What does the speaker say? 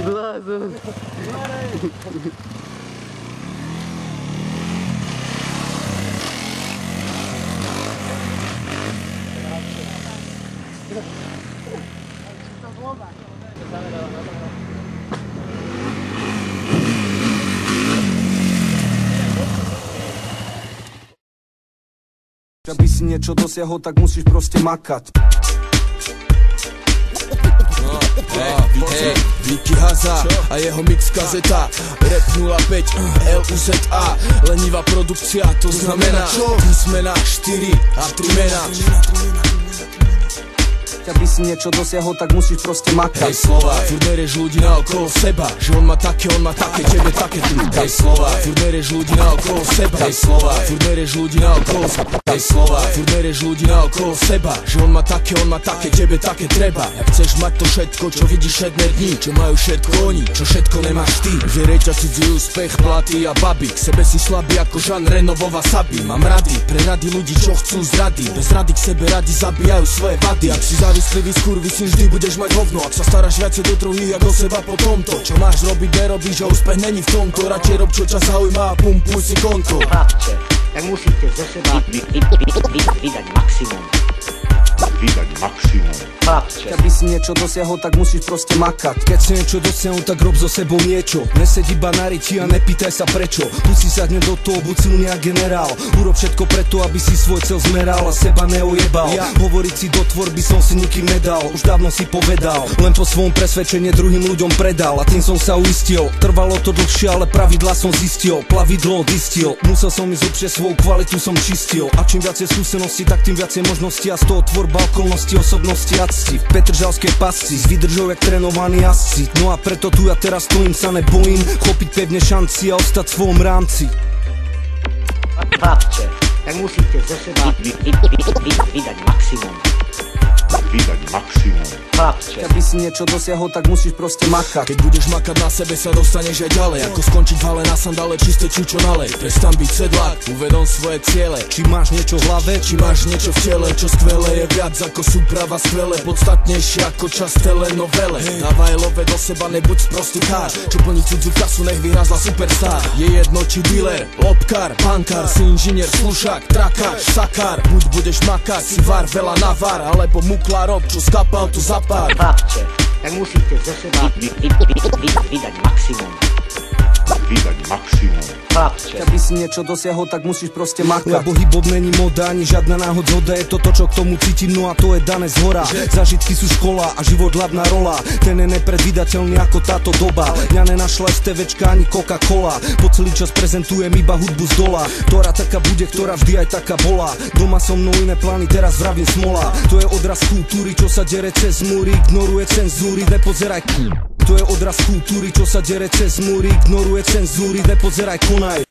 Blázon. Aby si niečo dosiahol, tak musíš proste makať. Vicky Haza a jeho mix kazeta Rap 05 LUZA Lenivá produkcia, to znamená písmena 4 a 3 mená. Aby si niečo dosiahol, tak musíš proste makať. Hej slova, furt nerieš ľudí naokolo seba, že on má také, tebe také tu. Hej slova, furt nerieš ľudí naokolo seba. Hej slova, furt nerieš ľudí naokolo seba. Hej slova, furt nerieš ľudí naokolo seba, že on má také, tebe také treba. Ak chceš mať to všetko, čo vidíš všetné dni, čo majú všetko oni, čo všetko nemáš ty. Žerej ťa cudzí úspech, platy a baby, k sebe si slabý ako Jean Reno vo Wasabi. Mám rady, pre rady ľudí, čo chcú zrady, bez rady k sebe radi zabíjajú svoje vady. Ak si závislivý skurvy si vždy budeš mať hovno, ak sa staráš viacej do druhých ako seba po tomto. Čo máš robiť, nerobíš a úspech není v tomto. Radšej rob, čo ťa zaujíma a pumpuj si konto. Chlapče, tak musíte ze seba vydať maximum. Chlapče. Aby si niečo dosiahol, tak musíš proste makať. Keď si niečo dosiahol, tak rob so sebou niečo. Nesedí iba na riti a nepýtaj sa prečo. Tu si sadne do toho, buď silný a generál. Urob všetko preto, aby si svoj cel zmeral a seba neojebal. Hovoriť si do tvorby som si nikým nedal, už dávno si povedal. Len po svojom presvedčenie druhým ľuďom predal a tým som sa uistil. Trvalo to dlhšie, ale pravidla som zistil. Plavidlo distil, musel som ísť lepšie, svoju kvalitu som čistil. A čím viacej skúseností, tak tým viacej možností a z toho tvorba okolnosti, osobnosti a cti. V petržalskej pasci, s výdržou jak trénovaný jazdci. No a preto tu ja teraz stojím, sa nebojím chopiť pevne šanci a ostať v svojom rámci. Chlapče, tak musíte ze seba vydať maximum. Chlapče. Aby si niečo dosiahol, tak musíš proste makať. Keď budeš makať na sebe, sa dostaneš aj ďalej. Ako skončiť v hale na sandále, čisté čučo nalej. Prestan byť sedlák, uvedom svoje ciele. Či máš niečo v hlave, či máš niečo v tele. Čo skvelé je viac ako súprava skvelé. Podstatnejšie ako čas telenovele. Dávaj love do seba, nebuď sprostý chár. Čo plní cudziu kasu, nech vyhrázla superstar. Je jedno či dealer, lobkár, pankár, si inžinier, slušák, trakár, sakár. Buď budeš makať, si var, veľa navar, alebo mukla rob, čo skapal tu zapár. Chlapče, tak musíte ze seba vydať maximum. Chlapče. Aby si niečo dosiahol, tak musíš proste makať. Lebo hip-hop není moda, ani žiadna náhoda. Je to to, čo k tomu cítim, no a to je dané zhora. Zážitky sú škola a život hlavná rola. Ten je nepredvídateľný ako táto doba. Mňa nenašla STVčka ani Coca-Cola. Po celý čas prezentujem iba hudbu z dola, ktorá taká bude, ktorá vždy aj taká bola. Doma so mnou iné plány, teraz vravím smola. To je odraz kultúry, čo sa dere cez múry, ignoruje cenzúry, nepozeraj. To je odraz kultúry, čo sa dere cez múry, ignoruje cenzúry, nepozeraj, konaj.